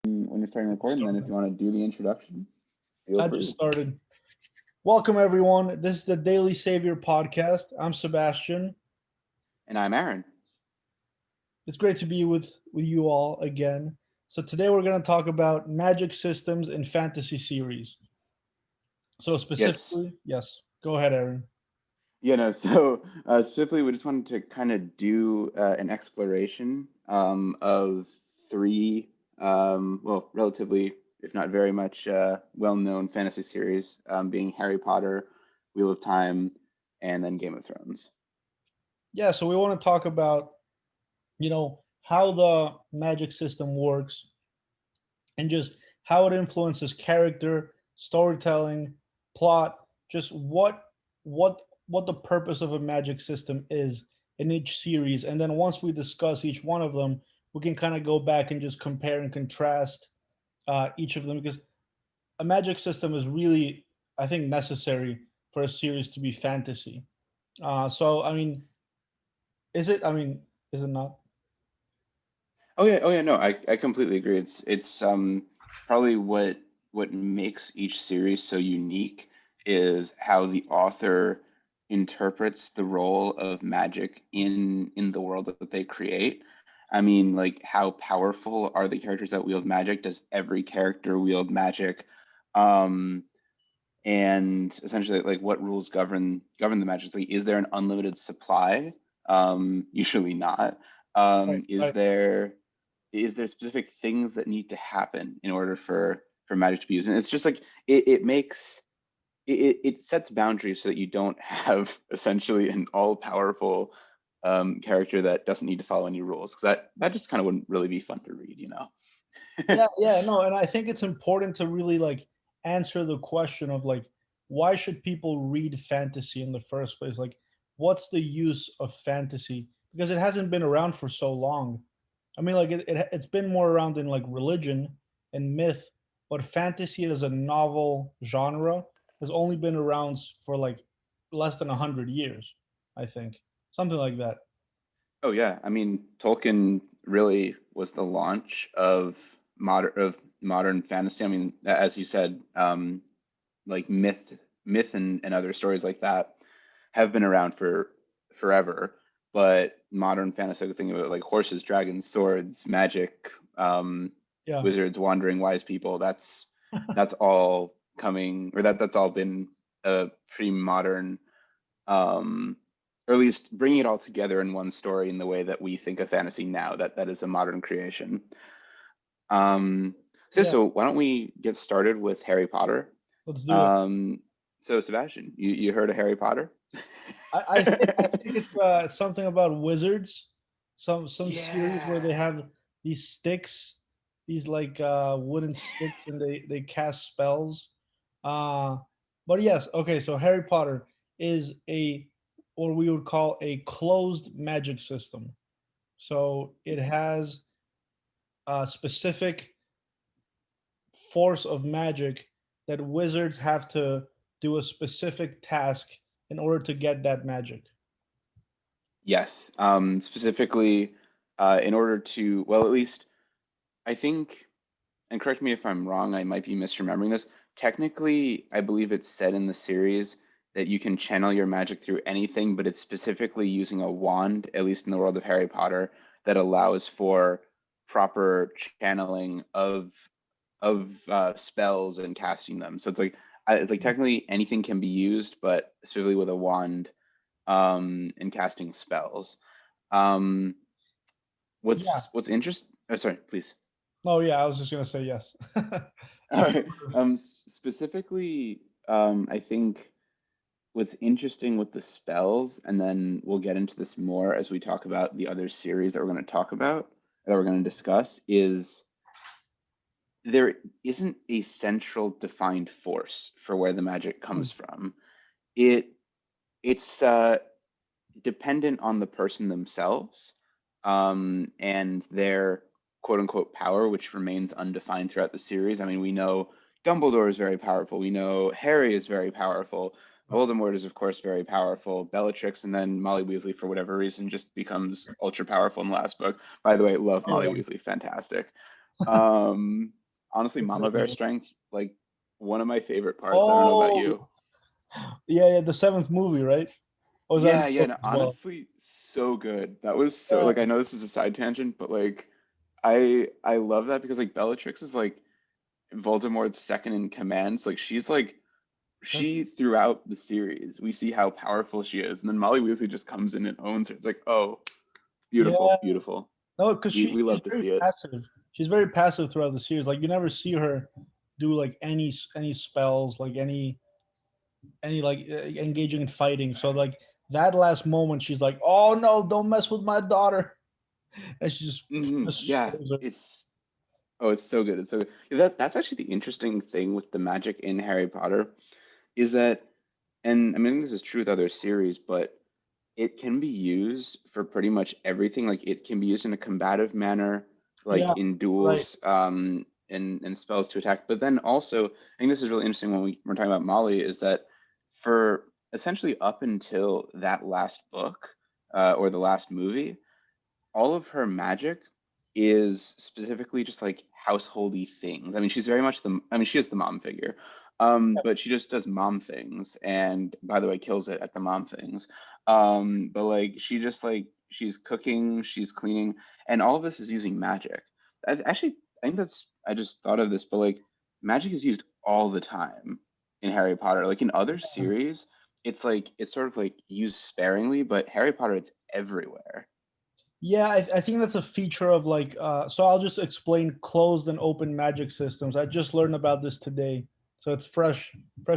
when you're starting recording, then if you want to do the introduction, feel I just free. started. Welcome, everyone. This is the Daily Savior podcast. I'm Sebastian. And I'm Aaron. It's great to be with you all again. So today we're going to talk about magic systems in fantasy series. So Yes. specifically, yes, go ahead, Aaron. So specifically, we just wanted to kind of do an exploration of three, relatively, if not very much, well-known fantasy series, being Harry Potter, Wheel of Time, and then Game of Thrones. Yeah, so we want to talk about, how the magic system works and just how it influences character, storytelling, plot, just what the purpose of a magic system is in each series. And then once we discuss each one of them, we can kind of go back and just compare and contrast each of them because a magic system is really, I think, necessary for a series to be fantasy. So I mean, is it? I mean, is it not? Oh yeah, no, I completely agree. It's probably what makes each series so unique is how the author interprets the role of magic in the world that they create. I mean, like how powerful are the characters that wield magic? Does every character wield magic? Um, and essentially, like what rules govern the magic? It's like, is there an unlimited supply? Usually not. Right, Is right. there specific things that need to happen in order for magic to be used? And it's just like it makes it sets boundaries so that you don't have essentially an all-powerful character that doesn't need to follow any rules, because that just kind of wouldn't really be fun to read, you know. Yeah, yeah, no, and I think it's important to really like answer the question of like why should people read fantasy in the first place? Like what's the use of fantasy? Because it hasn't been around for so long. I mean like it's been more around in like religion and myth, but fantasy as a novel genre has only been around for like less than 100 years, I think. Something like that. Oh yeah, I mean Tolkien really was the launch of modern fantasy. I mean, as you said, like myth and other stories like that have been around for forever. But modern fantasy, like, think about like horses, dragons, swords, magic, Yeah. wizards, wandering wise people. That's all coming, or that's all been a pretty modern, um, or at least bringing it all together in one story in the way that we think of fantasy now. That is a modern creation. Um, so, Yeah. so why don't we get started with Harry Potter? Let's do it. Um, so Sebastian, you heard of Harry Potter? I think it's something about wizards. Some series where they Yeah. have these sticks, these like wooden sticks, and they cast spells. Uh, but yes, okay. So Harry Potter is a what we would call a closed magic system. So it has a specific force of magic that wizards have to do a specific task in order to get that magic. Yes. Specifically, in order to, well, at least I think, and correct me if I'm wrong, I might be misremembering this. Technically, I believe it's said in the series that you can channel your magic through anything, but it's specifically using a wand, at least in the world of Harry Potter, that allows for proper channeling of spells and casting them. So it's like technically anything can be used, but specifically with a wand, and casting spells. Um, Yeah. what's interesting? Oh, sorry, please. Oh yeah, I was just gonna say yes. All right. Specifically, I think what's interesting with the spells, and then we'll get into this more as we talk about the other series that we're going to talk about, that we're going to discuss, is there isn't a central defined force for where the magic Hmm. comes from. It it's dependent on the person themselves, and their quote unquote power, which remains undefined throughout the series. I mean, we know Dumbledore is very powerful. We know Harry is very powerful. Voldemort is, of course, very powerful. Bellatrix, and then Molly Weasley, for whatever reason, just becomes ultra powerful in the last book. By the way, love Oh Molly yeah. Weasley. Fantastic. Um, Honestly, That's Mama really Bear good. strength, like one of my favorite parts. I don't know about Oh, you. yeah, yeah, the seventh movie, right? Or was that in Yeah, the yeah, book no, as well? honestly, so good. That was so like I Yeah, know this is a side tangent, but like I love that because like Bellatrix is like Voldemort's second in command. So, like she's like that's, she throughout the series we see how powerful she is, and then Molly Weasley just comes in and owns her. It's like, oh, beautiful, yeah. beautiful. No, because We she's love to very see it. passive. She's very passive throughout the series. Like you never see her do like any spells, like any like engaging in fighting. So like that last moment, she's like, "Oh no, don't mess with my daughter," and she just Yeah, destroys her. it's oh, it's so good. It's so good. Yeah, that's actually the interesting thing with the magic in Harry Potter is that, and I mean this is true with other series, but it can be used for pretty much everything. Like it can be used in a combative manner, like Yeah, in right. duels, and spells to attack. But then also, I think this is really interesting when we're talking about Molly, is that for essentially up until that last book, or the last movie, all of her magic is specifically just like householdy things. I mean, she's very much I mean, she is the mom figure. But she just does mom things and by the way, kills it at the mom things. But like she just like she's cooking, she's cleaning, and all of this is using magic. Actually, I think I just thought of this, but like magic is used all the time in Harry Potter. Like in other series, it's like it's sort of like used sparingly, but Harry Potter it's everywhere. Yeah, I think that's a feature of like. So I'll just explain closed and open magic systems. I just learned about this today, so it's fresh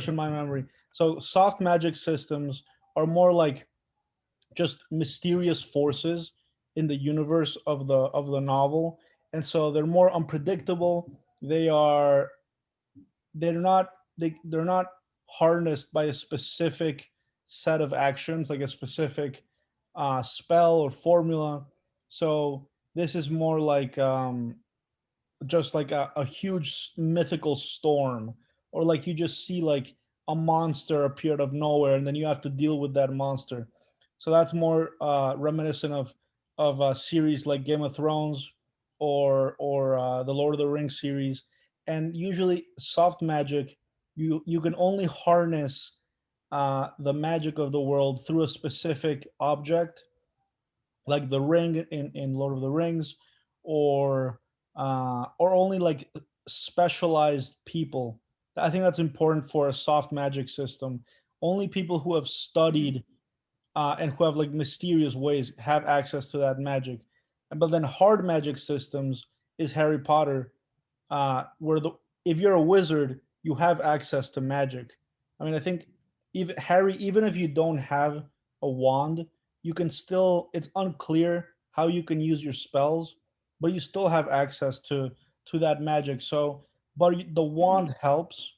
in my memory. So soft magic systems are more like just mysterious forces in the universe of the novel, and so they're more unpredictable. They're not they're not harnessed by a specific set of actions, like a specific spell or formula. So this is more like just like a huge mythical storm, or like you just see like a monster appear out of nowhere and then you have to deal with that monster. So that's more reminiscent of a series like Game of Thrones or the Lord of the Rings series. And usually soft magic, you can only harness the magic of the world through a specific object, like the ring in Lord of the Rings, or only like specialized people. I think that's important for a soft magic system. Only people who have Mhm. studied and who have like mysterious ways have access to that magic. But then hard magic systems is Harry Potter, where the if you're a wizard, you have access to magic. I mean, I think even Harry, even if you don't have a wand, you can still. It's unclear how you can use your spells, but you still have access to that magic. So, but the Mhm. wand helps,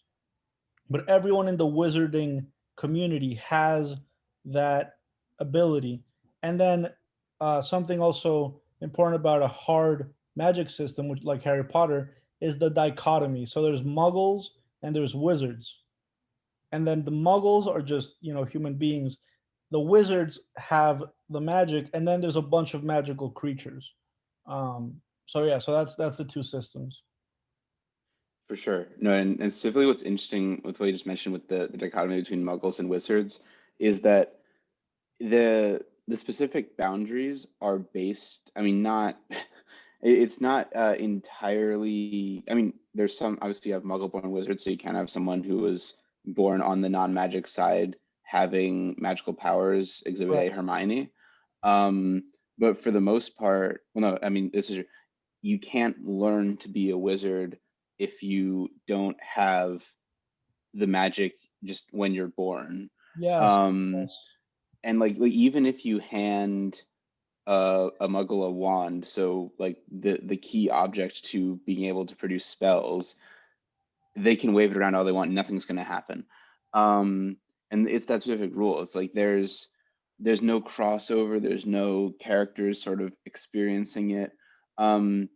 but everyone in the wizarding community has that ability. And then something also important about a hard magic system, which like Harry Potter, is the dichotomy. So there's Muggles and there's wizards, and then the Muggles are just human beings. The wizards have the magic, and then there's a bunch of magical creatures. So yeah, so that's the two systems. For sure. No, and specifically what's interesting with what you just mentioned with the dichotomy between muggles and wizards is that the specific boundaries are based, I mean, not it's not entirely, I mean, there's some obviously you have muggle-born wizards, so you can have someone who was born on the non-magic side having magical powers, Exhibit Right. A Hermione. Um, but for the most part, well, no, I mean, this is you can't learn to be a wizard if you don't have the magic just when you're born. Yes. Um, Yes. and like even if you hand a muggle a wand, so like the key object to being able to produce spells, they can wave it around all they want, nothing's going to happen. Um, and it's that specific rule. It's like there's no crossover, there's no characters sort of experiencing it. Um,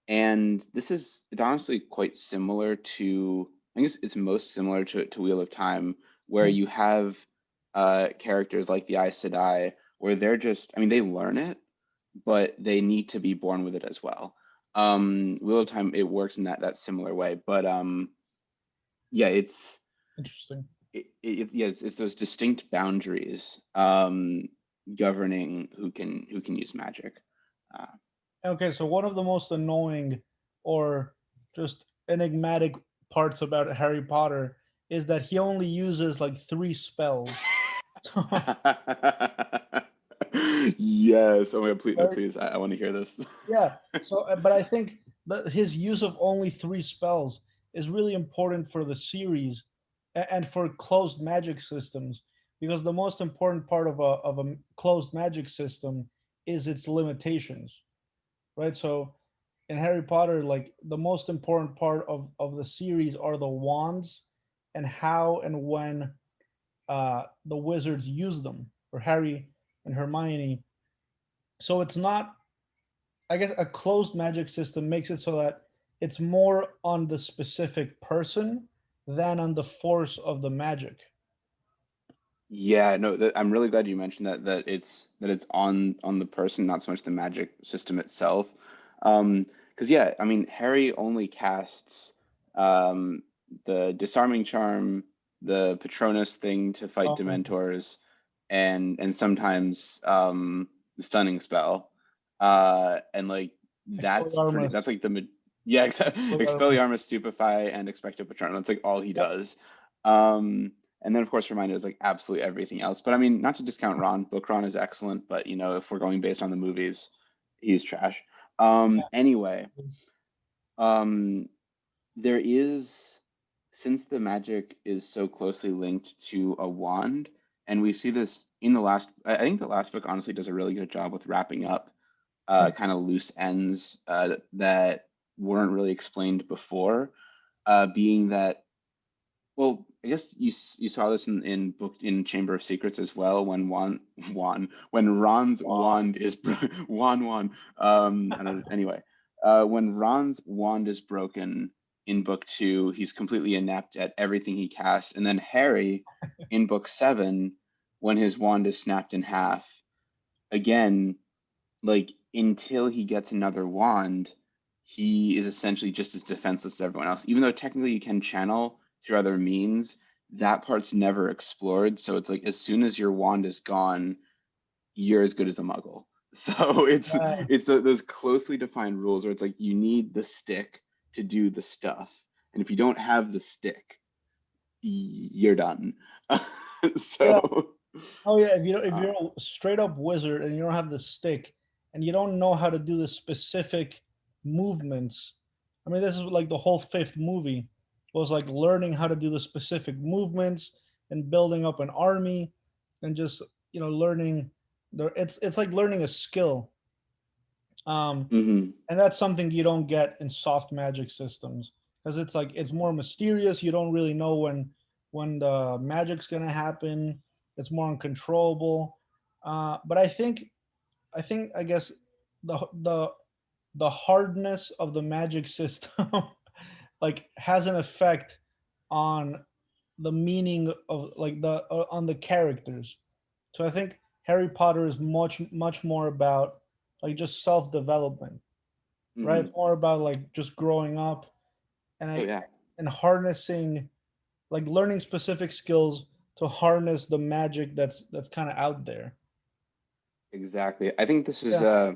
and this is it's honestly quite similar to, I think it's most similar to Wheel of Time, where Mm. you have characters like the Aes Sedai, where they're just, I mean, they learn it, but they need to be born with it as well. Wheel of Time, it works in that similar way, but yeah, Interesting. yeah, it's those distinct boundaries governing who can use magic. Uh, Okay, so one of the most annoying or just enigmatic parts about Harry Potter is that he only uses like three spells. So yes. Oh my God, please, very, please, I want to hear this. yeah. So, but I think that his use of only three spells is really important for the series and for closed magic systems, because the most important part of a closed magic system is its limitations, right? So in Harry Potter, like the most important part of the series are the wands and how and when the wizards use them for Harry and Hermione. So it's not, I guess, a closed magic system makes it so that it's more on the specific person than on the force of the magic. Yeah, no, I'm really glad you mentioned that it's on the person, not so much the magic system itself. Because yeah, I mean, Harry only casts um, the disarming charm, the Patronus thing to fight Oh, Dementors, and sometimes the stunning spell. And like Expelliarmus. that's like yeah, Expelliarmus. Expelliarmus, Stupefy, and Expecto Patronum. That's like all he does. Um, and then of course Hermione is like absolutely everything else. But I mean, not to discount Ron. Book Ron is excellent, but you know, if we're going based on the movies, he's trash. Anyway, um, there is since the magic is so closely linked to a wand, and we see this in the last. I think the last book honestly does a really good job with wrapping up kind of loose ends that weren't really explained before. Being that well, I guess you saw this in Chamber of Secrets as well when when Ron's Wow. wand is I don't anyway when Ron's wand is broken in book two, he's completely inept at everything he casts, and then Harry in book seven, when his wand is snapped in half again, like until he gets another wand, he is essentially just as defenseless as everyone else. Even though technically you can channel through other means, that part's never explored. So it's like as soon as your wand is gone, you're as good as a muggle. So Yeah, those closely defined rules where it's like you need the stick to do the stuff, and if you don't have the stick, you're done. yeah. So, Oh yeah, if uh, you're a straight up wizard and you don't have the stick and you don't know how to do the specific movements, I mean this is like the whole fifth movie was like learning how to do the specific movements and building up an army and just learning it's like learning a skill. Um mhm, and that's something you don't get in soft magic systems because it's like it's more mysterious. You don't really know when the magic's going to happen. It's more uncontrollable. But I think I guess the hardness of the magic system like has an effect on the meaning of like the on the characters. So I think Harry Potter is much more about like just self development, right? mhm. It's more about like just growing up and Oh I yeah. and harnessing, like learning specific skills to harness the magic that's kind of out there. Exactly. I think this is Yeah,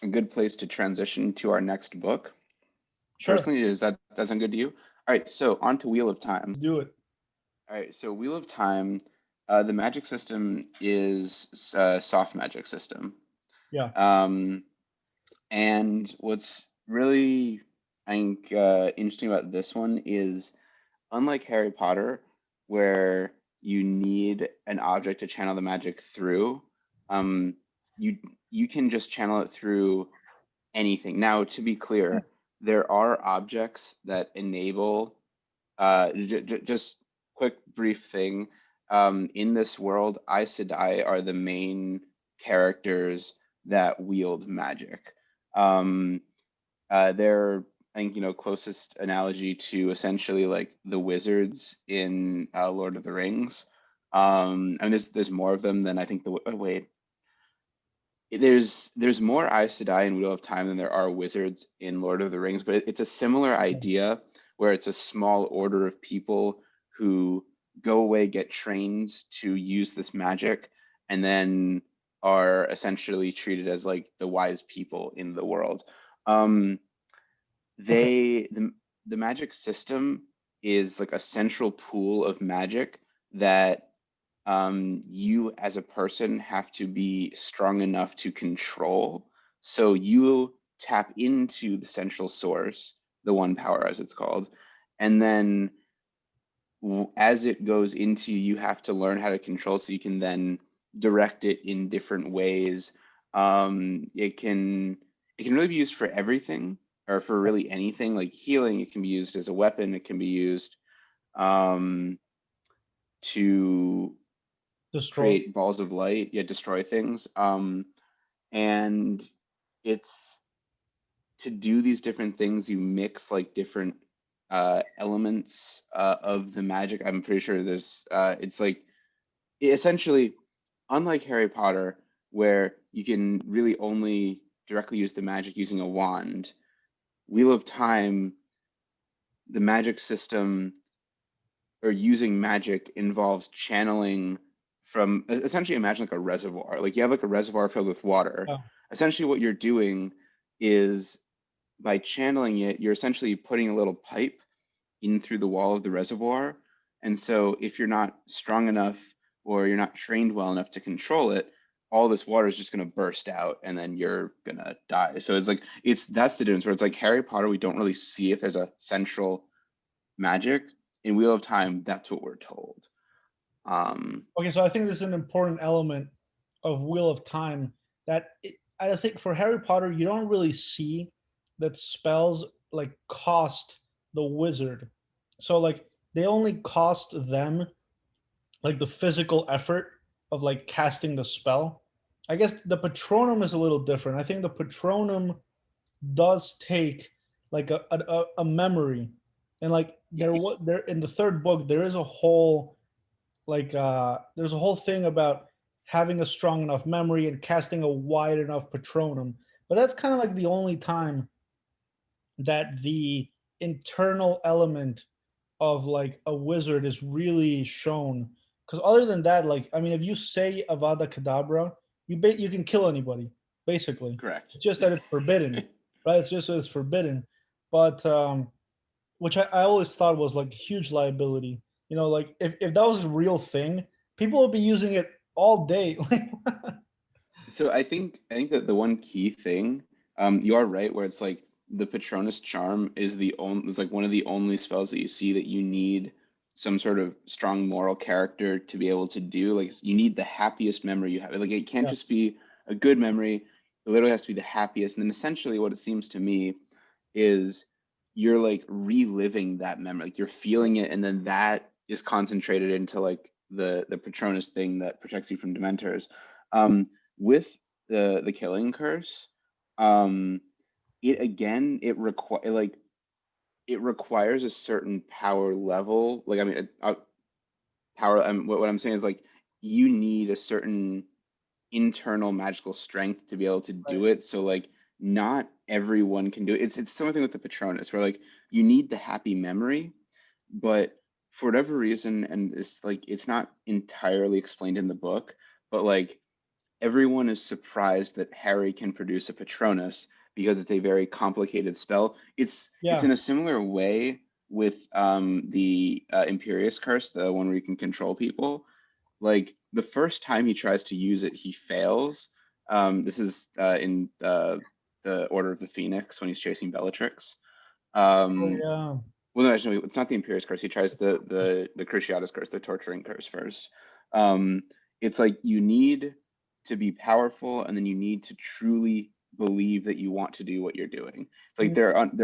a good place to transition to our next book. sure. Personally, that sound good to you? All right, so on to Wheel of Let's Time. do it. All right, so Wheel of Time, the magic system is a soft magic system. Yeah. Um, and what's really, I think, interesting about this one is unlike Harry Potter, where you need an object to channel the magic through, um, you you can just channel it through anything. Now, to be clear, there are objects that enable just quick brief thing. In this world, Aes Sedai are the main characters that wield magic. Um, they're, I think, closest analogy to essentially like the wizards in Lord of the Rings. I mean, there's more of them than I think the. Oh, wait, there's more Aes Sedai in Wheel of Time than there are wizards in Lord of the Rings, but it's a similar idea where it's a small order of people who go away, get trained to use this magic, and then are essentially treated as like the wise people in the world. Um, Okay. they the magic system is like a central pool of magic that you as a person have to be strong enough to control. So you tap into the central source, the one power as it's called, and then as it goes into you, you have to learn how to control so you can then direct it in different ways. It can really be used for everything or for really anything like healing. It can be used as a weapon. It can be used um, to Destroy. create balls of light, yeah, destroy things. And it's to do these different things, you mix like different elements of the magic. I'm pretty sure there's it's like essentially unlike Harry Potter, where you can really only directly use the magic using a wand. Wheel of Time, the magic system or using magic involves channeling from essentially imagine like a reservoir. Like you have like a reservoir filled with water. Yeah. Essentially, what you're doing is by channeling it, you're essentially putting a little pipe in through the wall of the reservoir. And so if you're not strong enough or you're not trained well enough to control it, all this water is just going to burst out and then you're going to die. So it's like it's that's the difference where it's like Harry Potter, we don't really see it as a central magic. In Wheel of Time, that's what we're told. Um, Okay, so I think this is an important element of Wheel of Time that I think for Harry Potter you don't really see that spells like cost the wizard. So like they only cost them like the physical effort of like casting the spell. I guess the Patronum is a little different. I think the Patronum does take like a memory, and like yes, there in the third book there is a whole there's a whole thing about having a strong enough memory and casting a wide enough Patronum. But that's kind of like the only time that the internal element of like a wizard is really shown. Because other than that, like I mean, if you say Avada Kedavra, you can kill anybody basically. correct. It's just that it's forbidden, right? It's just that it's forbidden. But which I always thought was like a huge liability. You know, like if that was a real thing, people would be using it all day. So I think that the one key thing, you are right, where it's like the Patronus charm is like one of the only spells that you see that you need some sort of strong moral character to be able to do. Like you need the happiest memory you have. Like it can't Yeah, just be a good memory. It literally has to be the happiest. And then essentially what it seems to me is you're like reliving that memory. Like you're feeling it, and then that is concentrated into like the Patronus thing that protects you from Dementors. With the killing curse, um, it again it requires a certain power level. Like I mean, power. What I'm saying is like you need a certain internal magical strength to be able to right. do it. So like not everyone can do it. It's similar thing with the Patronus, where like you need the happy memory, but for whatever reason, and it's like it's not entirely explained in the book, but like everyone is surprised that Harry can produce a Patronus because it's a very complicated spell. It's Yeah. in a similar way with the Imperious Curse, the one where you can control people. Like the first time he tries to use it, he fails. This is in the Order of the Phoenix when he's chasing Bellatrix. Oh Um, yeah. well, no, actually, it's not the Imperious Curse. He tries the Cruciatus Curse, the Torturing Curse first. Um, it's like you need to be powerful, and then you need to truly believe that you want to do what you're doing. It's like Mhm.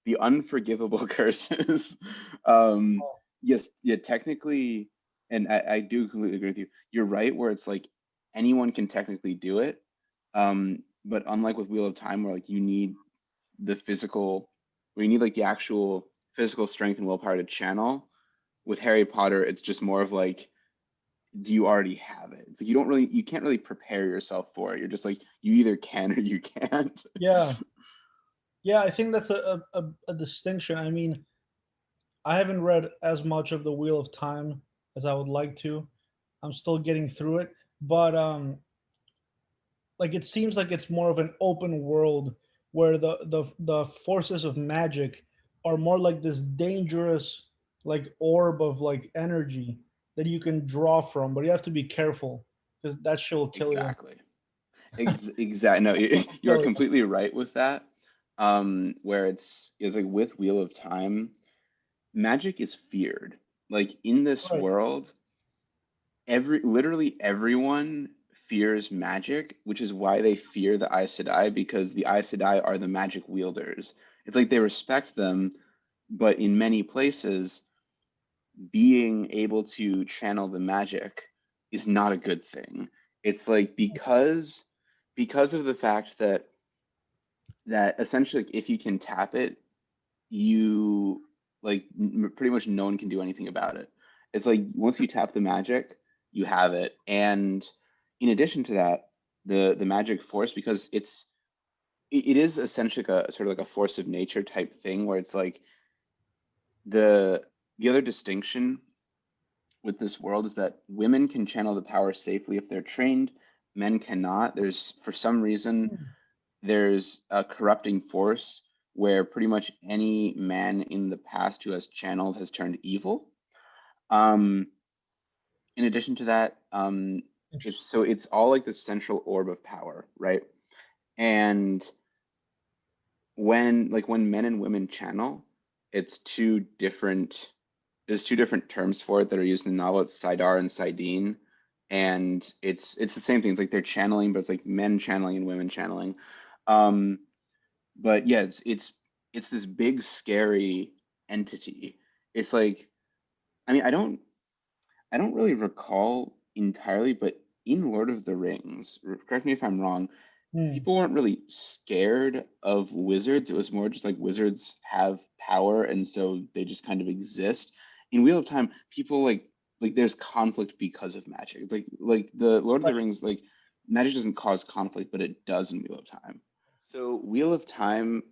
the unforgivable curses. Um, yes, yeah, technically, and I do completely agree with you. You're right, where it's like anyone can technically do it. But unlike with Wheel of Time, where like you need the physical, where you need like the actual physical strength and willpower to channel. With Harry Potter, it's just more of like do you already have it? It's like you can't really prepare yourself for it. You're just like you either can or you can't. Yeah, yeah. I think that's a distinction. I mean, I haven't read as much of the Wheel of Time as I would like to. I'm still getting through it, but like it seems like it's more of an open world where the forces of magic are more like this dangerous like orb of like energy that you can draw from, but you have to be careful because that shit will kill you. Exactly. Exactly. No, It'll you're kill you. completely right with that. Where it's like with Wheel of Time, magic is feared. Like in this Right. world, literally everyone fears magic, which is why they fear the Aes Sedai, because the Aes Sedai are the magic wielders. It's like they respect them, but in many places, being able to channel the magic is not a good thing. It's like because of the fact that essentially like, if you can tap it, you like pretty much no one can do anything about it. It's like once you tap the magic, you have it. And in addition to that, the magic force, because it is essentially like a sort of like a force of nature type thing where it's like the the other distinction with this world is that women can channel the power safely if they're trained, men cannot. There's for some reason Hmm. there's a corrupting force where pretty much any man in the past who has channeled has turned evil. Um, in addition to that, Interesting. it's all like the central orb of power, right? And when men and women channel, it's two different there's two different terms for it that are used in the novel. It's Sidar and Sidene, and it's the same thing. It's like they're channeling, but it's like men channeling and women channeling. Um, but yeah, it's this big scary entity. It's like I mean I don't really recall entirely, but in Lord of the Rings, correct me if I'm wrong, Hmm. people weren't really scared of wizards. It was more just like wizards have power and so they just kind of exist. In Wheel of Time, people like there's conflict because of magic. It's like the Lord of the Right. Rings, like magic doesn't cause conflict, but it does in Wheel of Time. So Wheel of Time,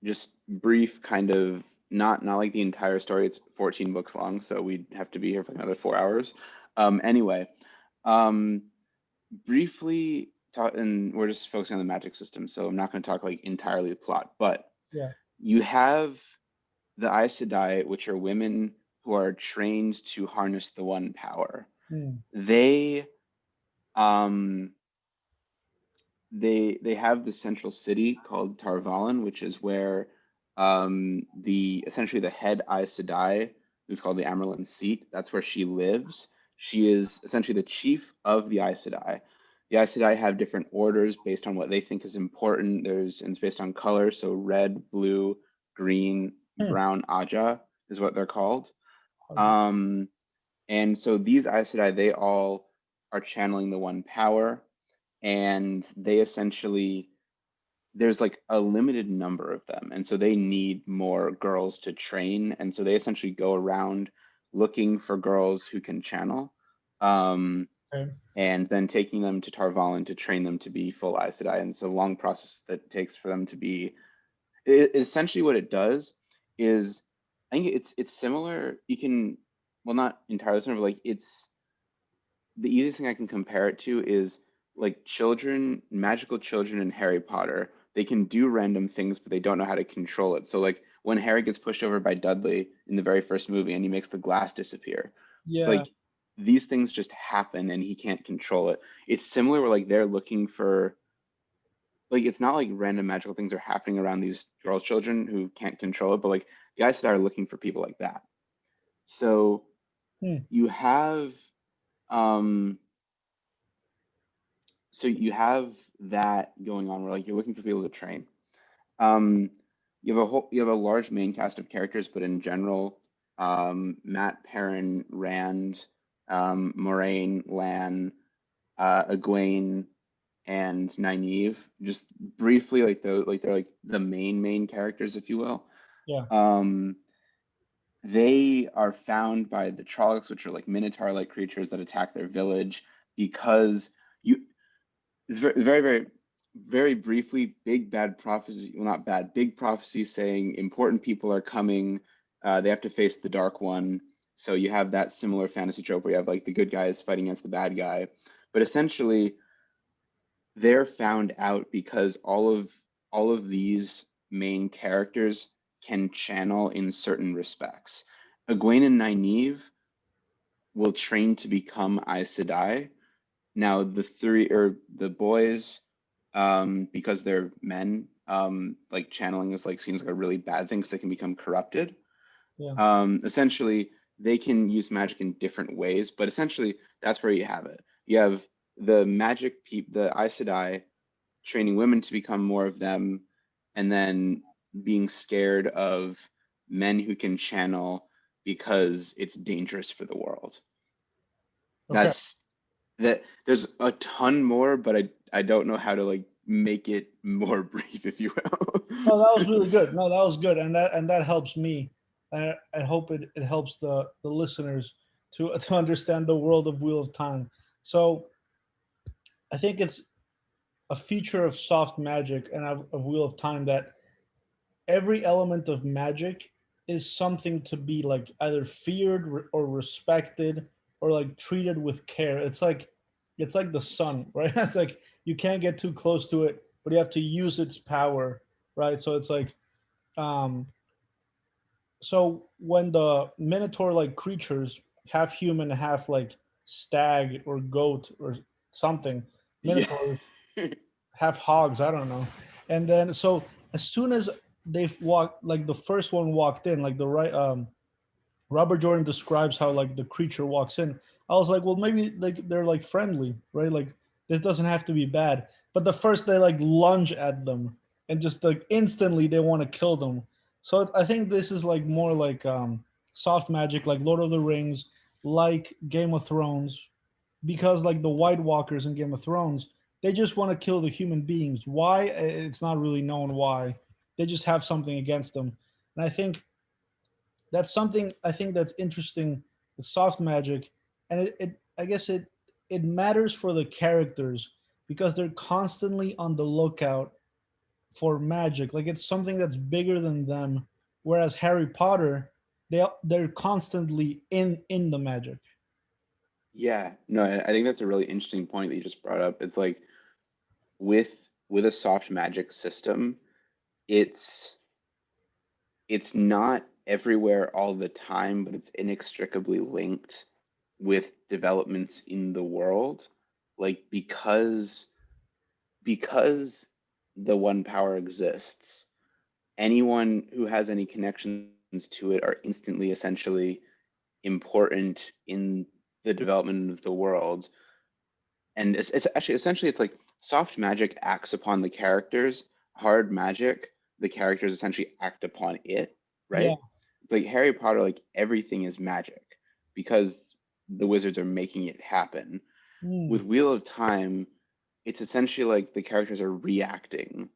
just brief kind of not like the entire story. It's 14 books long, so we'd have to be here for another 4 hours. Anyway, um, briefly talk, and we're just focusing on the magic system, so I'm not going to talk like entirely the plot, but Yeah. you have the Aes Sedai, which are women who are trained to harness the one power. Hmm. They um they have the central city called Tarvalin, which is where the essentially the head Aes Sedai, who's called the Amerlin seat, that's where she lives. She is essentially the chief of the Aes Sedai. The Aes Sedai have different orders based on what they think is important. And it's based on color, so red, blue, green, Hmm. brown, Aja is what they're called. Um, and so these Aes Sedai, they all are channeling the one power and they essentially there's like a limited number of them and so they need more girls to train and so they essentially go around looking for girls who can channel um, Okay. and then taking them to Tarvalin to train them to be full Aes Sedai. And it's a long process that takes for them to be essentially what it does is I think it's similar you can well not entirely similar but like it's the easiest thing I can compare it to is like children, magical children in Harry Potter. They can do random things, but they don't know how to control it. So like when Harry gets pushed over by Dudley in the very first movie and he makes the glass disappear, it's Yeah. like these things just happen and he can't control it. It's similar where like they're looking for like it's not like random magical things are happening around these girl children who can't control it, but like the guys that are looking for people like that. So Hmm. you have um so you have that going on where like you're looking for people to train. Um, you have a large main cast of characters, but in general, Matt, Perrin, Rand, Moraine, Lan, Egwene, and Nynaeve. Just briefly, like they're like the main characters, if you will. Yeah. Um, they are found by the Trollocs, which are like minotaur-like creatures that attack their village because you it's very briefly, big bad prophecy, well, not bad, big prophecy saying important people are coming. They have to face the Dark One. So you have that similar fantasy trope where you have like the good guys fighting against the bad guy. But essentially, they're found out because all of these main characters can channel in certain respects. Egwene and Nynaeve will train to become Aes Sedai. Now the three or the boys, because they're men, like channeling is like seems like a really bad thing because they can become corrupted. Yeah. Essentially, they can use magic in different ways, but essentially that's where you have it. You have the the Aes Sedai training women to become more of them, and then being scared of men who can channel because it's dangerous for the world. Okay. That's that there's a ton more, but I don't know how to like make it more brief, if you No, that was will. really good. No, that was good, and that helps me. I hope it helps the listeners to understand the world of Wheel of Time. So I think it's a feature of soft magic and of Wheel of Time that every element of magic is something to be like either feared or respected or like treated with care. It's like the sun, right? It's like you can't get too close to it, but you have to use its power, right? So it's like um so when the minotaur like creatures, half human, half like stag or goat or something, Yeah. minotaurs, half hogs, I don't know. And then so as soon as they've walked, like the first one walked in, like the right Robert Jordan describes how like the creature walks in. I was like, well, maybe like they're like friendly, right? Like this doesn't have to be bad. But the first they like lunge at them and just like instantly they want to kill them. So I think this is like more like soft magic, like Lord of the Rings, like Game of Thrones, because like the White Walkers in Game of Thrones, they just want to kill the human beings. Why? It's not really known why. They just have something against them, and I think that's something I think that's interesting with soft magic, and it I guess it matters for the characters because they're constantly on the lookout for magic. Like it's something that's bigger than them. Whereas Harry Potter, they're constantly in the magic. Yeah, no, I think that's a really interesting point that you just brought up. It's like with with a soft magic system, it's it's not everywhere all the time, but it's inextricably linked with developments in the world. Like because the one power exists, anyone who has any connections to it are instantly essentially important in the development of the world. And it's actually essentially it's like soft magic acts upon the characters, hard magic, the characters essentially act upon it, Yeah. right? It's like Harry Potter, like everything is magic because the wizards are making it happen. With Mm, Wheel of Time, it's essentially like the characters are reacting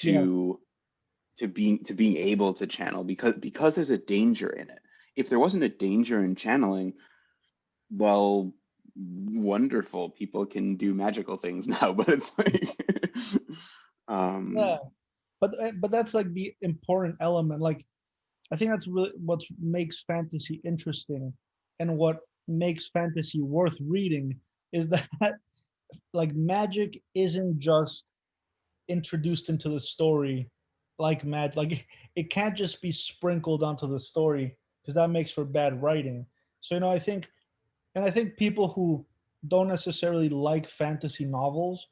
yeah. to being able to channel because there's a danger in it. If there wasn't a danger in channeling, well, wonderful, people can do magical things now, but it's like Yeah. um But that's like the important element. Like I think that's really what makes fantasy interesting, and what makes fantasy worth reading is that like magic isn't just introduced into the story like like it can't just be sprinkled onto the story because that makes for bad writing. So I think, and I think people who don't necessarily like fantasy novels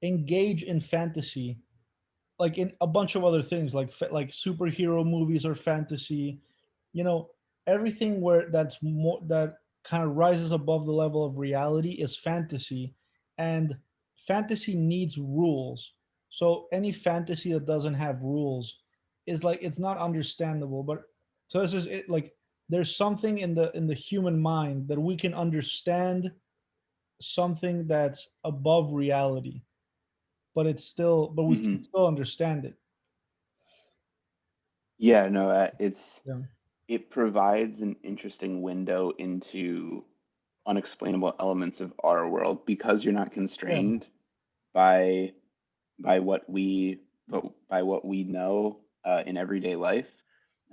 engage in fantasy like in a bunch of other things like superhero movies or fantasy, you know, everything where that's more that kind of rises above the level of reality is fantasy, and fantasy needs rules. So any fantasy that doesn't have rules is like it's not understandable. But so this is it, like there's something in the human mind that we can understand something that's above reality, but we can mhm. still understand it. Yeah, no, it's Yeah. it provides an interesting window into unexplainable elements of our world because you're not Yeah, constrained by by what we by what we know in everyday life.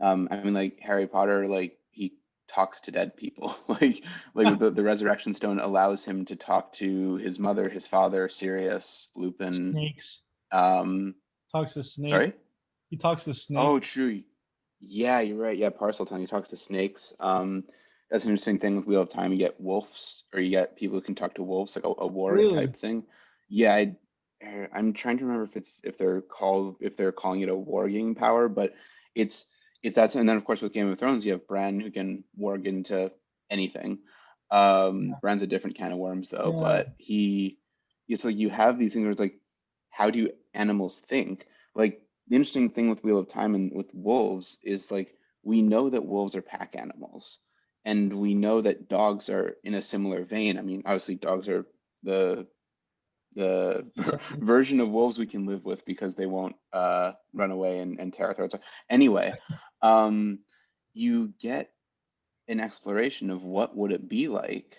I mean, like Harry Potter, like he talks to dead people. Like the resurrection stone allows him to talk to his mother, his father, Sirius, Lupin. snakes. Um, Talks to snake. Sorry. He talks to snake. Oh, true. Yeah, you're right. Yeah, Parseltongue, he talks to snakes. That's an interesting thing with Wheel of Time. You get wolves, or you get people who can talk to wolves, like a warg Really? type thing. Yeah, I'm trying to remember if they're calling it a warging power, but it's that's and then of course with Game of Thrones you have Bran who can warg into anything. Yeah. Bran's a different can of worms though, Yeah. but so you have these things where it's like, how do animals think? Like the interesting thing with Wheel of Time and with wolves is like we know that wolves are pack animals, and we know that dogs are in a similar vein. I mean, obviously, dogs are the the Same. version of wolves we can live with because they won't run away and tear our throats out. Anyway, um, you get an exploration of what would it be like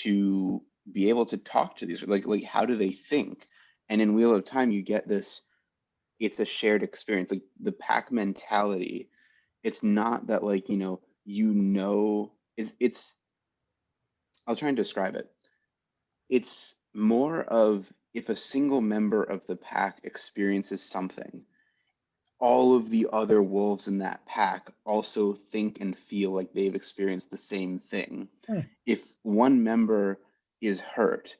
to be able to talk to these, like how do they think? And in Wheel of Time, you get this, it's a shared experience, like the pack mentality. It's not that like, it's I'll try and describe it. It's more of if a single member of the pack experiences something, all of the other wolves in that pack also think and feel like they've experienced the same thing. Hmm. If one member is hurt,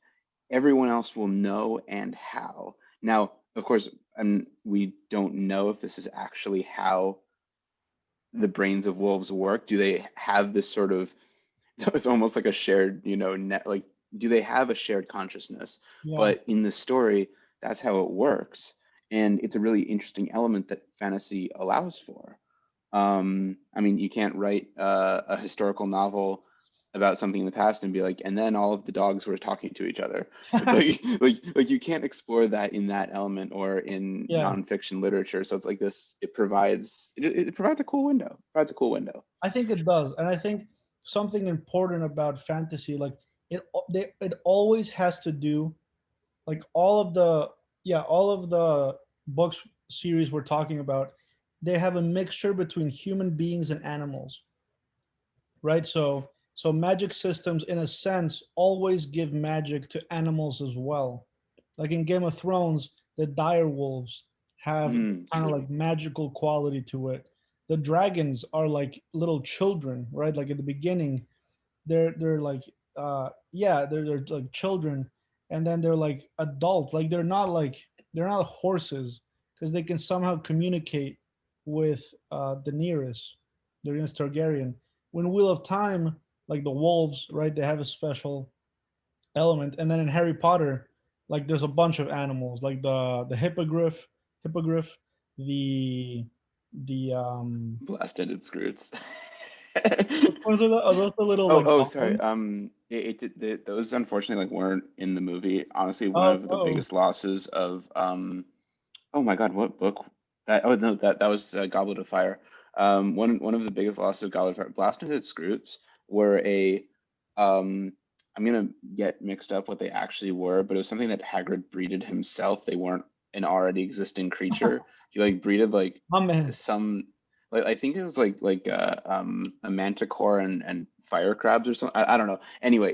everyone else will know and how. Now, of course, we don't know if this is actually how the brains of wolves work. Do they have this sort of, so it's almost like a shared, net, like, do they have a shared consciousness? Yeah. But in the story, that's how it works. And it's a really interesting element that fantasy allows for. I mean, you can't write a historical novel about something in the past and be like, and then all of the dogs were talking to each other. It's like, like you can't explore that in that element or in Yeah. nonfiction literature. So it's like this. It provides a cool window. Provides a cool window. I think it does, and I think something important about fantasy, like it always has to do, like all of the, yeah, all of the books series we're talking about, they have a mixture between human beings and animals, right? So magic systems in a sense always give magic to animals as well. Like in Game of Thrones, the dire wolves have kind of True. like magical quality to it. The dragons are like little children, right? Like at the beginning, they're like yeah, they're like children, and then they're like adults. Like they're not horses, because they can somehow communicate with the nearest, the nearest Targaryen. When Wheel of Time, like the wolves, right, they have a special element. And then in Harry Potter, like there's a bunch of animals, like the hippogriff, the the Blast-ended scroots. which ones are those the little Oh, like oh, sorry. dumplings? Those unfortunately like weren't in the movie. Honestly, one Oh, of the oh, biggest losses of oh my God, what book? That oh no, that was Goblet of Fire. One of the biggest losses of Goblet of Fire. Blasted Scroots were a I'm gonna get mixed up what they actually were, but it was something that Hagrid breeded himself. They weren't an already existing creature. He like breeded like my man. some, like I think it was a manticore and fire crabs or something. I don't know. Anyway,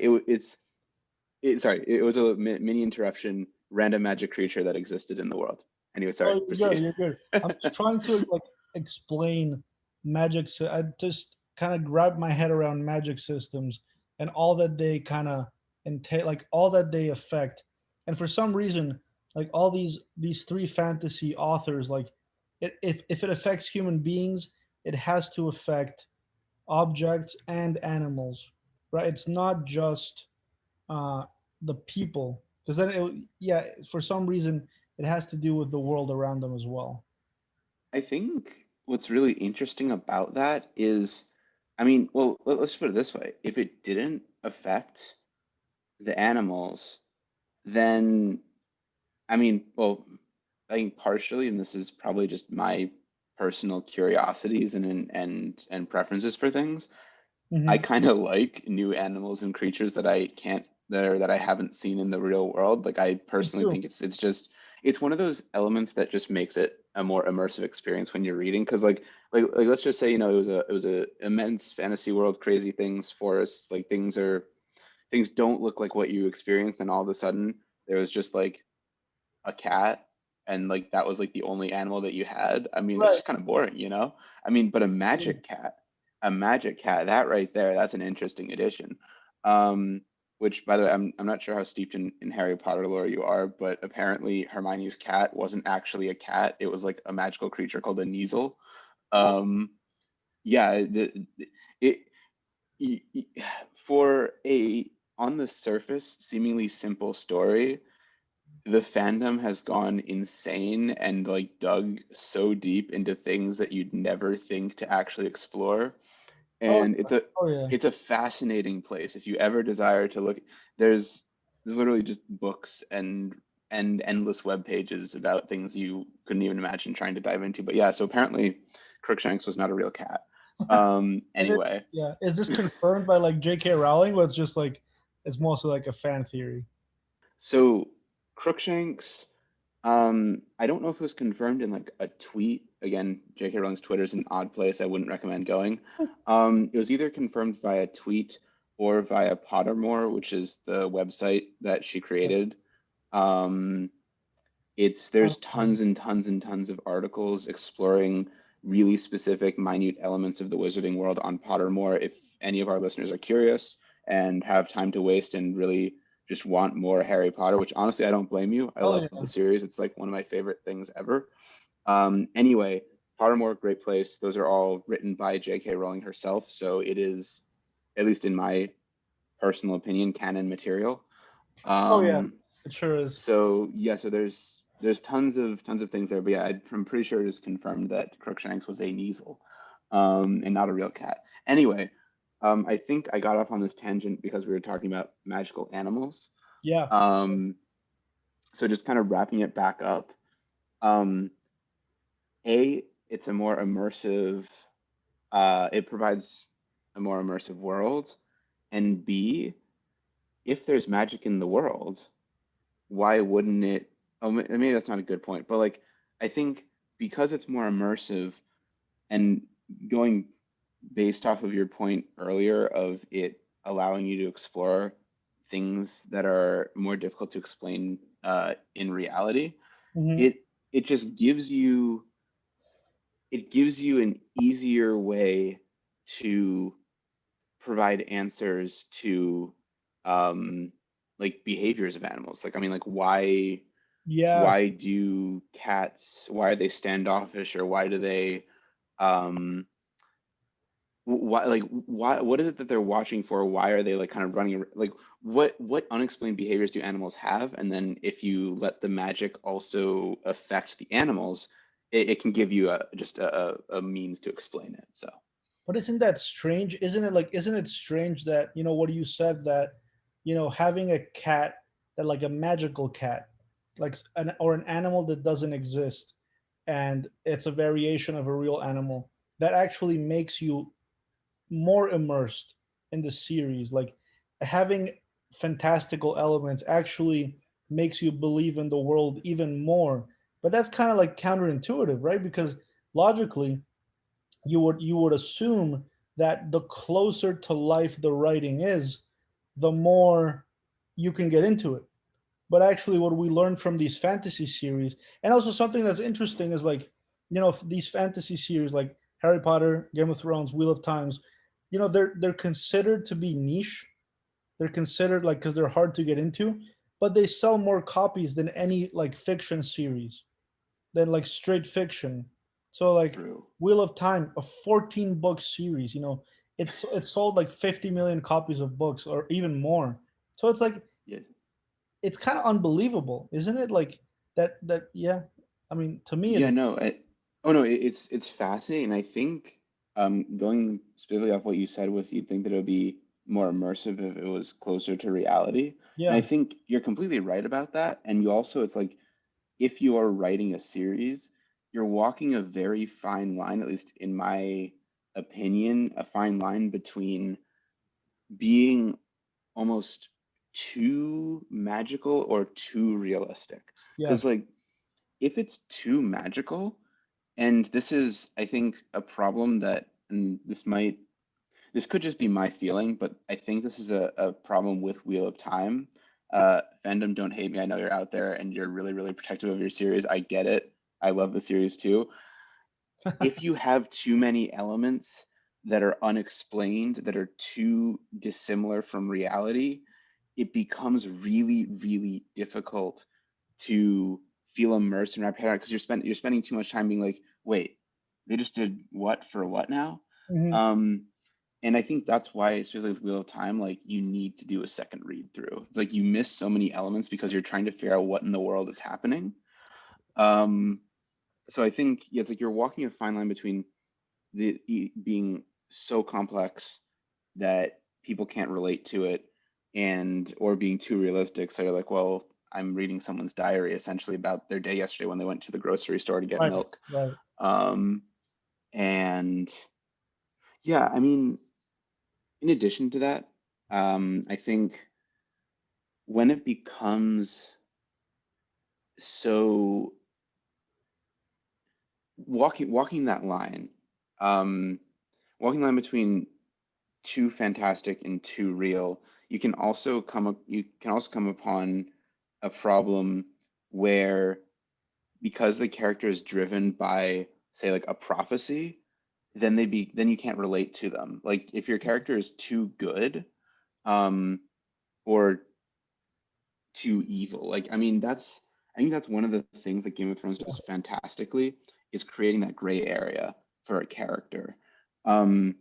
sorry, it was a mini interruption. Random magic creature that existed in the world. Anyway, sorry. Oh, you're good. Proceed. You're good. I'm just trying to like explain magic. I just kind of grab my head around magic systems and all that they kind of entail, like all that they affect. And for some reason, like all these three fantasy authors, like if it affects human beings, it has to affect objects and animals, right? It's not just uh, the people, because then yeah, for some reason it has to do with the world around them as well. I think what's really interesting about that is, I mean, well, let's put it this way. If it didn't affect the animals, then, I mean, well, I think partially, and this is probably just my personal curiosities and preferences for things, I Hmm. kind of like new animals and creatures that I can't that are that I haven't seen in the real world. Like I Me personally too. think it's just it's one of those elements that just makes it a more immersive experience when you're reading. Because like let's just say it was a immense fantasy world, crazy things, forests, like things don't look like what you experienced, and all of a sudden there was just like a cat and like that was like the only animal that you had. I mean, it's Right. just kind of boring, you know? I mean, but a magic cat, that right there, that's an interesting addition. Um, which by the way, I'm not sure how steeped in Harry Potter lore you are, but apparently Hermione's cat wasn't actually a cat. It was like a magical creature called a Kneazle. Um, yeah, it, y- y- for a on the surface seemingly simple story, the fandom has gone insane and like dug so deep into things that you'd never think to actually explore. Oh And yeah. Oh yeah. it's a fascinating place. If you ever desire to look, there's there's literally just books and endless web pages about things you couldn't even imagine trying to dive into. But yeah, so apparently Crookshanks was not a real cat. And then, Anyway, yeah, is this confirmed by like J.K. Rowling, or it's just like it's mostly like a fan theory? so Crookshanks, I don't know if it was confirmed in like a tweet. Again, J.K. Rowling's Twitter is an odd place. I wouldn't recommend going. It was either confirmed via tweet or via Pottermore, which is the website that she created. Um, there's tons and tons and tons of articles exploring really specific, minute elements of the wizarding world on Pottermore. If any of our listeners are curious and have time to waste and really just want more Harry Potter, which honestly I don't blame you. I Oh love yeah. the series. It's like one of my favorite things ever. Anyway, Pottermore, great place. Those are all written by J.K. Rowling herself, so it is, at least in my personal opinion, canon material. Oh yeah. Um, It sure is. so yeah, so there's tons of things there, but yeah, I'm pretty sure it is confirmed that Crookshanks was a Kneazle, and not a real cat. Anyway, I think I got off on this tangent because we were talking about magical animals. Yeah. Um, so just kind of wrapping it back up. Um, it's a more immersive. It provides a more immersive world, and B, if there's magic in the world, why wouldn't it? Oh, maybe that's not a good point, but like I think because it's more immersive and going based off of your point earlier of it allowing you to explore things that are more difficult to explain in reality, Hmm. it it just gives you an easier way to provide answers to um like behaviors of animals. Like I mean like Yeah. why are they standoffish, or why do they um why what is it that they're watching for? Why are they like kind of running like what unexplained behaviors do animals have? And then if you let the magic also affect the animals, it can give you a means to explain it. So But isn't that strange? Isn't it like isn't it strange that, what you said, that, having a cat, that like a magical cat, like an or an animal that doesn't exist, and it's a variation of a real animal, that actually makes you more immersed in the series. Like having fantastical elements actually makes you believe in the world even more. But that's kind of like counterintuitive, right? Because logically, you would assume that the closer to life the writing is, the more you can get into it. But actually, what we learn from these fantasy series, and also something that's interesting, is like, these fantasy series like Harry Potter, Game of Thrones, Wheel of Times, they're considered to be niche. They're considered like, because they're hard to get into, but they sell more copies than any like fiction series, than like straight fiction. So like true. Wheel of Time, a 14 book series, it sold like 50 million copies of books or even more. So it's like, Yeah. it's kind of unbelievable, isn't it? Like that yeah. I mean, to me it Yeah, is. no, oh no, it's fascinating. I think going specifically off what you said, with you'd think that it would be more immersive if it was closer to reality. And I Yeah. think you're completely right about that. And you also, it's like if you are writing a series, you're walking a very fine line, at least in my opinion, a fine line between being almost too magical or too realistic. Yes. Because, like, if it's too magical, and this is, I think, a problem that, and this could just be my feeling, but I think this is a problem with Wheel of Time. Fandom, don't hate me. I know you're out there and you're really, really protective of your series. I get it. I love the series too. If you have too many elements that are unexplained, that are too dissimilar from reality, it becomes really, really difficult to feel immersed and wrap your head around because you're spending too much time being like, wait, they just did what for what now? Mhm. Um, and I think that's why, especially with Wheel of Time, like you need to do a second read through. Like you miss so many elements because you're trying to figure out what in the world is happening. Um, so I think yeah, it's like you're walking a fine line between being so complex that people can't relate to it, and or being too realistic. So you're like, well, I'm reading someone's diary essentially about their day yesterday when they went to the grocery store to get Right, milk. right. Um, and yeah, I mean, in addition to that, I think when it becomes so walking that line, um, walking the line between too fantastic and too real, you can also come upon a problem where because the character is driven by, say, like a prophecy, then you can't relate to them. Like if your character is too good, um, or too evil. Like, I mean, I think that's one of the things that Game of Thrones does fantastically is creating that gray area for a character. Um,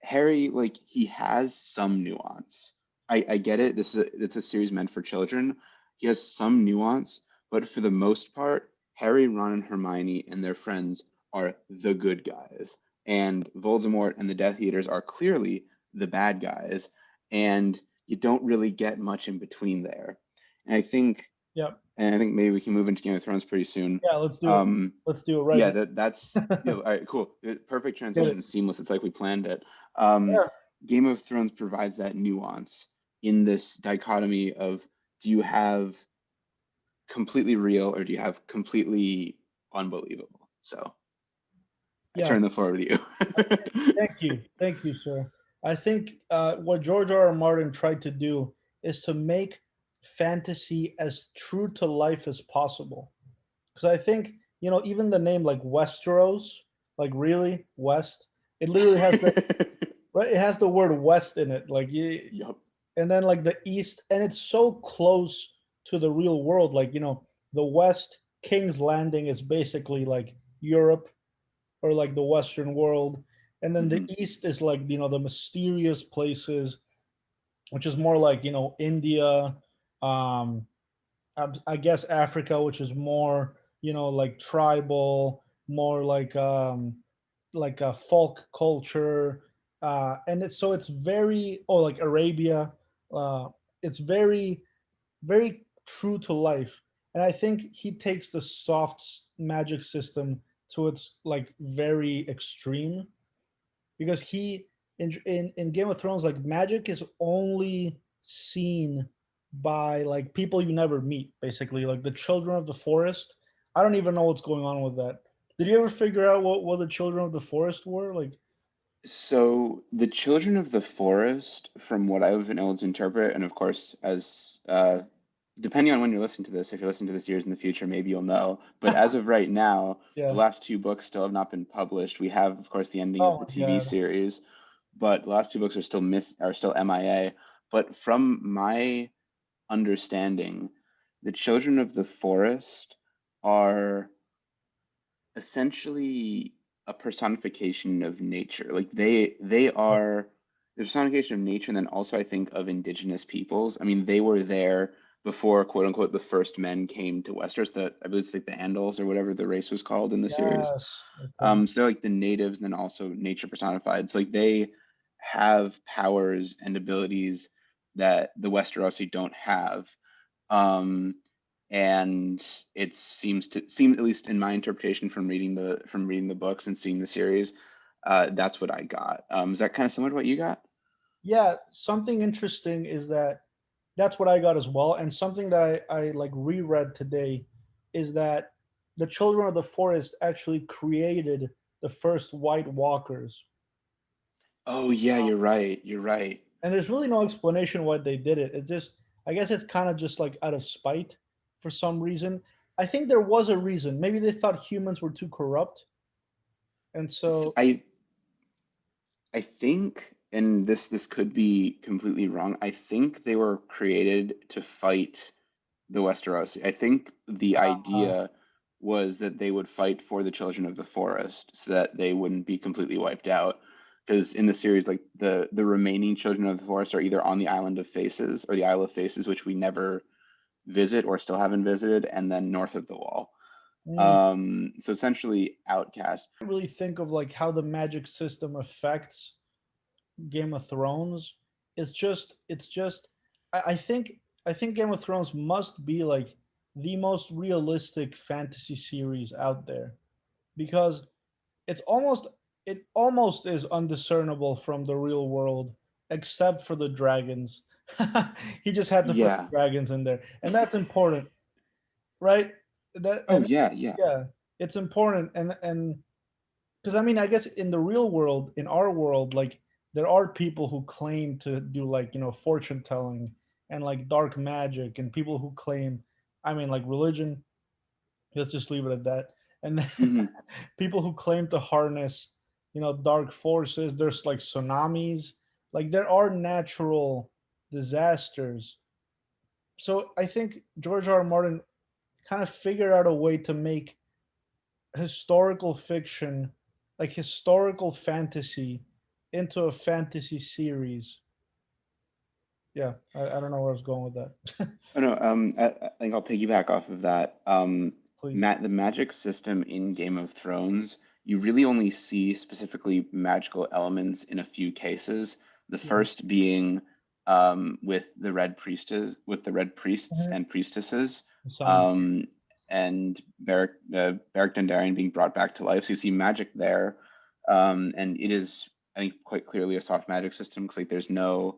Harry, like, he has some nuance. I get it. It's a series meant for children. He has some nuance, but for the most part, Harry, Ron, and Hermione and their friends are the good guys, and Voldemort and the Death Eaters are clearly the bad guys, and you don't really get much in between there. And I think Yep. and I think maybe we can move into Game of Thrones pretty soon. Yeah, let's do it. Um, Let's do it right yeah, now. that's yeah, all right, cool. Perfect Get transition, it. seamless. It's like we planned it. Um, Yeah. Game of Thrones provides that nuance in this dichotomy of do you have completely real or do you have completely unbelievable? So I Yes. turn the floor over to you. Thank you. Thank you, sir. I think what George R. R. Martin tried to do is to make fantasy as true to life as possible. Because I think, even the name like Westeros, like really West, it literally has the right. It has the word West in it. Like you, Yup. and then like the East, and it's so close to the real world. Like the West, King's Landing is basically like Europe or like the Western world, and then the Hmm. East is like the mysterious places, which is more like India, um, I guess Africa, which is more like tribal, more like a folk culture, and it's very like Arabia, uh, it's very true to life. And I think he takes the soft magic system to its like very extreme, because he in Game of Thrones, like magic is only seen by like people you never meet, basically like the children of the forest. I don't even know what's going on with that. Did you ever figure out what the children of the forest were like? So the Children of the Forest, from what I've been able to interpret, and of course, as depending on when you're listening to this, if you're listening to this years in the future, maybe you'll know. But as of right now, the Yeah. last two books still have not been published. We have, of course, the ending of Oh the my TV god. series, but the last two books are still MIA. But from my understanding, the Children of the Forest are essentially a personification of nature. Like they are the personification of nature, and then also I think of indigenous peoples. I mean, they were there before quote unquote the first men came to Westeros. I believe it's like the Andals or whatever the race was called in the series. Yes. Okay. So they're like the natives, and then also nature personified. It's like they have powers and abilities that the Westerosi don't have. Um, and it seem, at least in my interpretation from reading the books and seeing the series, that's what I got. Is that kind of similar to what you got? Yeah, something interesting is that that's what I got as well. And something that I like reread today is that the children of the forest actually created the first white walkers. Oh yeah, you're right. You're right. And there's really no explanation why they did it. It just, I guess it's kind of just like out of spite for some reason. I think there was a reason. Maybe they thought humans were too corrupt. And so, I think, and this could be completely wrong. I think they were created to fight the Westerosi. I think the uh, idea was that they would fight for the children of the forest so that they wouldn't be completely wiped out. Because in the series, like the remaining children of the forest are either on the Island of Faces or the Isle of Faces, which we never visit or still haven't visited, and then north of the Wall. mm, So essentially, outcast. I really think of like how the magic system affects Game of Thrones. It's just I think Game of Thrones must be like the most realistic fantasy series out there because it's almost it almost is undiscernible from the real world except for the dragons. He just had to put the Yeah. dragons in there. And that's important, right? That Oh and yeah, yeah. yeah, it's important and because I mean, I guess in the real world, in our world, like there are people who claim to do like fortune telling and like dark magic, and people who claim, I mean, like religion. Let's just leave it at that. And then Hmm. people who claim to harness, dark forces. There's like tsunamis. Like there are natural disasters. So I think George R. R. Martin kind of figured out a way to make historical fiction, like historical fantasy, into a fantasy series. Yeah, I don't know where I was going with that. Oh no, I think I'll piggyback off of that. Please. The magic system in Game of Thrones, you really only see specifically magical elements in a few cases. The Yeah. first being with the red priests Mhm. and priestesses, Some. um, and Beric Dondarrion being brought back to life. So you see magic there, and it is, I think, quite clearly a soft magic system because like there's no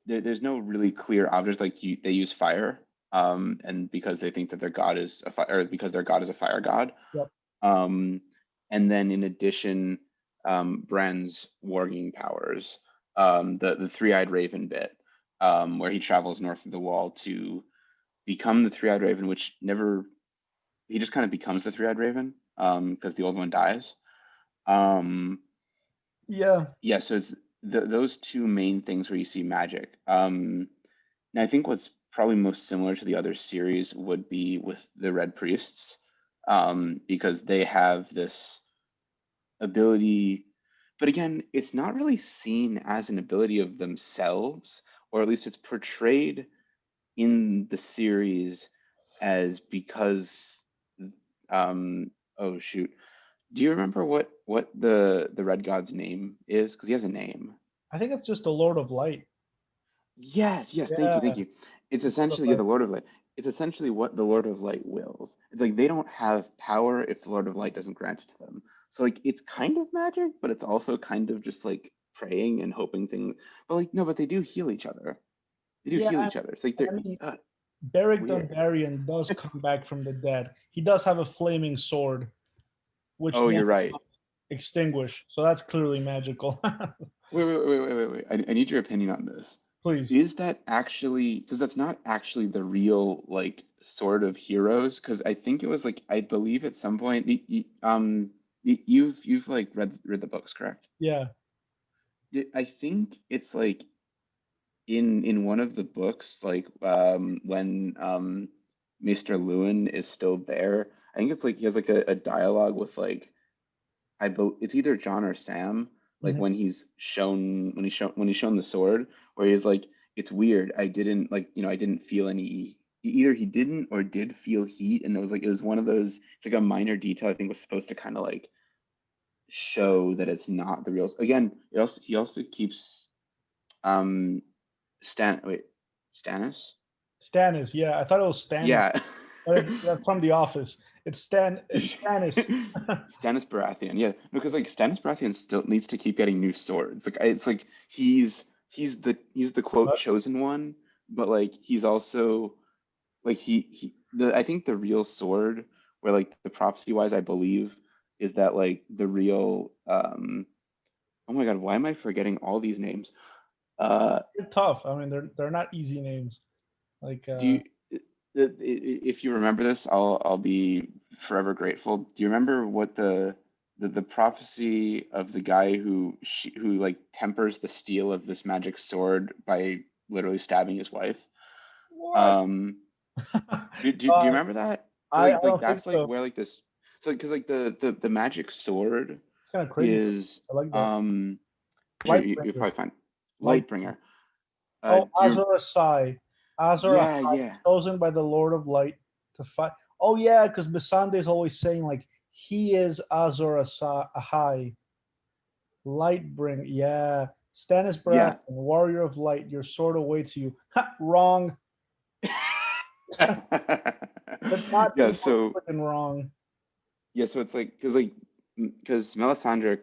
really clear object like they use fire, and because they think that their god is a fire, or because their god is a fire god. Yep. um, and then in addition, Bran's warging powers, the three-eyed raven bit, where he travels north of the wall to become the three-eyed raven, which never he just kind of becomes the three-eyed raven because the old one dies. um, Yeah, yeah, so it's those two main things where you see magic. And I think what's probably most similar to the other series would be with the Red Priests, because they have this ability, but again, it's not really seen as an ability of themselves, or at least it's portrayed in the series as because, oh shoot, do you remember what the Red God's name is? Because he has a name. I think it's just the Lord of Light. Yes, yes, thank you, Yeah, thank you. It's the Lord of essentially, yeah, Light. the Lord of Light. It's essentially what the Lord of Light wills. It's like they don't have power if the Lord of Light doesn't grant it to them. So like it's kind of magic, but it's also kind of just like praying and hoping things. But like no, but they do heal each other. They do Yeah, heal each other. It's like and they're I mean, Beric weird. Dondarrion does come back from the dead. He does have a flaming sword, which Oh, then you're right. extinguish. So that's clearly magical. Wait. I need your opinion on this. Please. Is that actually, because that's not actually the real like sort of heroes? Because I think it was like I believe at some point you've like read the books, correct? Yeah. I think it's like in one of the books, like when Mr. Lewin is still there. I think it's like he has like a dialogue with like it's either John or Sam, like Mhm. when he's shown the sword, where he's like, it's weird. I didn't like, I didn't feel any. Either he didn't or did feel heat, and it was one of those. It's like a minor detail. I think was supposed to kind of like show that it's not the real. Again, he also keeps um Stannis. Stannis. Yeah, I thought it was Stannis, Yeah. but that's from The Office. It's Stan. It's Stannis. Stannis Baratheon, yeah, because like Stannis Baratheon still needs to keep getting new swords. It's like he's the quote What? chosen one, but like he's also like he the I think the real sword, where like the prophecy wise I believe, is that like the real oh my God, why am I forgetting all these names? Uh, They're tough. I mean, they're not easy names. Like, do you if you remember this, I'll be forever grateful. Do you remember what the prophecy of the guy who like tempers the steel of this magic sword by literally stabbing his wife? what? Um, do you remember that? So I like don't think that's like so. where like this, so because like the magic sword It's kind of crazy. is I like that. here you'll Lightbringer. probably find Light. Lightbringer. Oh, Do you Azor Ahai. Azor Yeah, Ahai, yeah. chosen by the Lord of Light to fight. Oh yeah, because Missandei is always saying like he is Azor Ahai, Lightbringer. Yeah, Stannis Baratheon, Yeah. warrior of light. Your sword awaits you. Ha, wrong. But not Yeah, even so freaking wrong. yeah, so it's like because Melisandre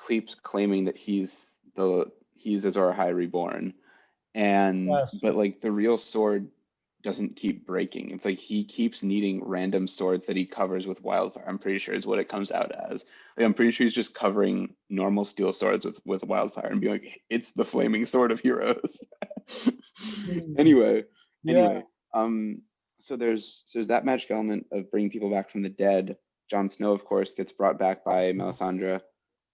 keeps claiming that he's Azor Ahai reborn, and Yes. but like the real sword doesn't keep breaking. It's like he keeps needing random swords that he covers with wildfire. I'm pretty sure is what it comes out as. Like I'm pretty sure he's just covering normal steel swords with wildfire and being like, it's the flaming sword of heroes. Hmm. Anyway, Yeah. anyway, um, so there's that magic element of bringing people back from the dead. Jon Snow, of course, gets brought back by Melisandre.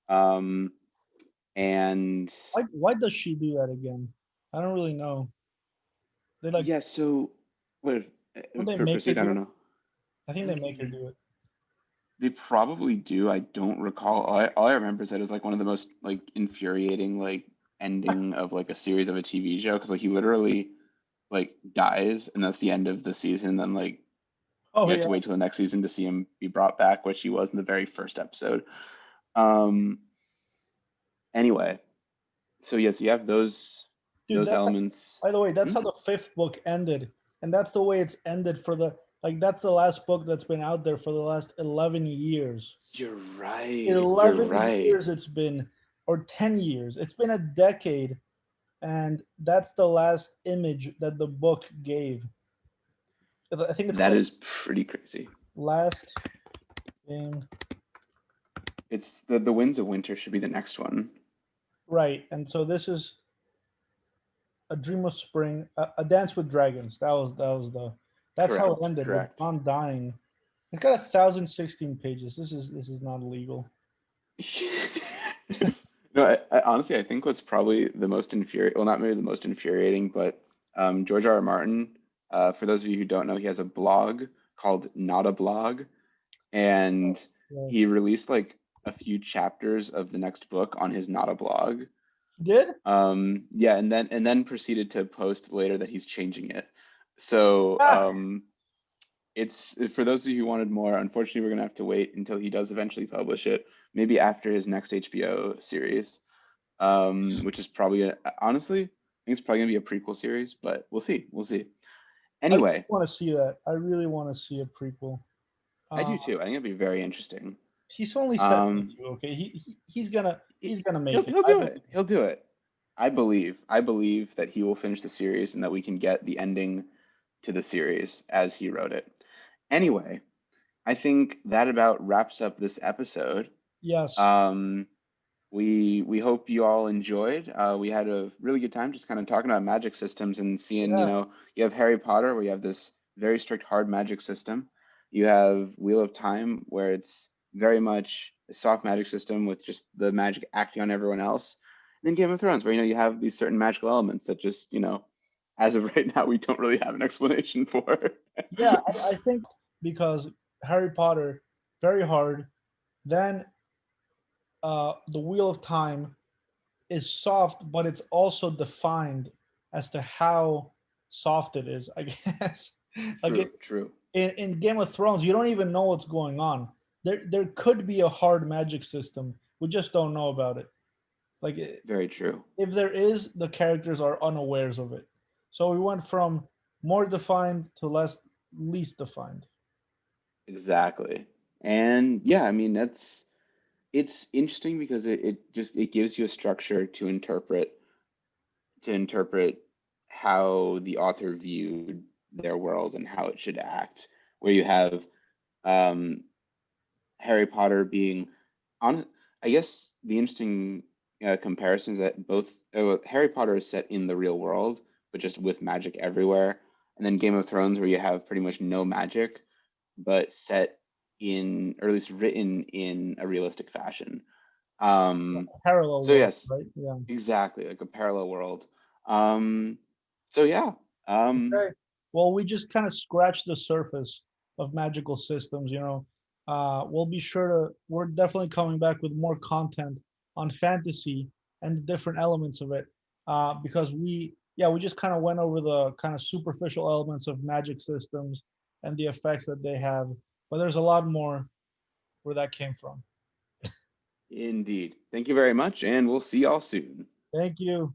Um, and Why does she do that again? I don't really know. They like yeah, so what? don't they make her Proceed. I do don't it? know. I think they make her Mm, do it. They probably do. I don't recall. All I remember is that it was like one of the most like infuriating like ending of like a series of a TV show because like he literally like dies and that's the end of the season. Then like Oh we have yeah, to wait till the next season to see him be brought back, which he was in the very first episode. Um. Anyway, so yes, you have dude. those That's elements. by the way, that's Hmm? how the fifth book ended, and that's the way it's ended for the like. That's the last book that's been out there for the last 11 years. You're right. You're 11 years right. it's been, or 10 years. It's been a decade, and that's the last image that the book gave. I think it's That called is pretty crazy. Last Game. It's the Winds of Winter should be the next one. Right, and so this is A Dream of Spring, a Dance with Dragons. That's how it Correct. ended with Correct. John dying. It's got 1,016 pages. This is not legal. No, honestly, I think what's probably the most infuriating, well, not maybe the most infuriating, but George R. R. Martin, for those of you who don't know, he has a blog called Not a Blog, and Yeah. he released like a few chapters of the next book on his Not a Blog. He did? Yeah, and then proceeded to post later that he's changing it. So Ah, it's for those of you who wanted more. Unfortunately, we're gonna have to wait until he does eventually publish it, maybe after his next HBO series, which is probably honestly, I think it's probably gonna be a prequel series, but we'll see. We'll see. I really Anyway, want to see that. I really want to see a prequel. I Uh, do too. I think it'd be very interesting. he's only Um, 72. Okay, he's gonna he'll make it. he'll I do believe. it. He'll do it. I believe that he will finish the series and that we can get the ending to the series as he wrote it. Anyway, I think that about wraps up this episode. Yes. Um, we hope you all enjoyed. We had a really good time just kind of talking about magic systems and seeing, Yeah. you have Harry Potter where you have this very strict hard magic system. You have Wheel of Time where it's very much a soft magic system with just the magic acting on everyone else. And then Game of Thrones where you have these certain magical elements that just, as of right now we don't really have an explanation for. Yeah. I think because Harry Potter, very hard. Then the Wheel of Time is soft, but it's also defined as to how soft it is. I guess. like True, true. in Game of Thrones, you don't even know what's going on. There could be a hard magic system. We just don't know about it. Like Very true. if there is, the characters are unawares of it. So we went from more defined to less least defined. Exactly. And yeah, I mean it's interesting because it just it gives you a structure to interpret how the author viewed their world and how it should act. Where you have um, Harry Potter being on, I guess the interesting comparison is that both Harry Potter is set in the real world, but just with magic everywhere, and then Game of Thrones, where you have pretty much no magic, but set in, or at least written in a realistic fashion. Um, Parallel so world, yes, right? Yeah. exactly, like a parallel world. Um, so yeah, Okay. Well, we just kind of scratched the surface of magical systems, you know. We'll be sure to, we're definitely coming back with more content on fantasy and the different elements of it. Because yeah, we just kind of went over the kind of superficial elements of magic systems and the effects that they have. But there's a lot more where that came from. indeed. Thank you very much, and we'll see y'all soon. Thank you.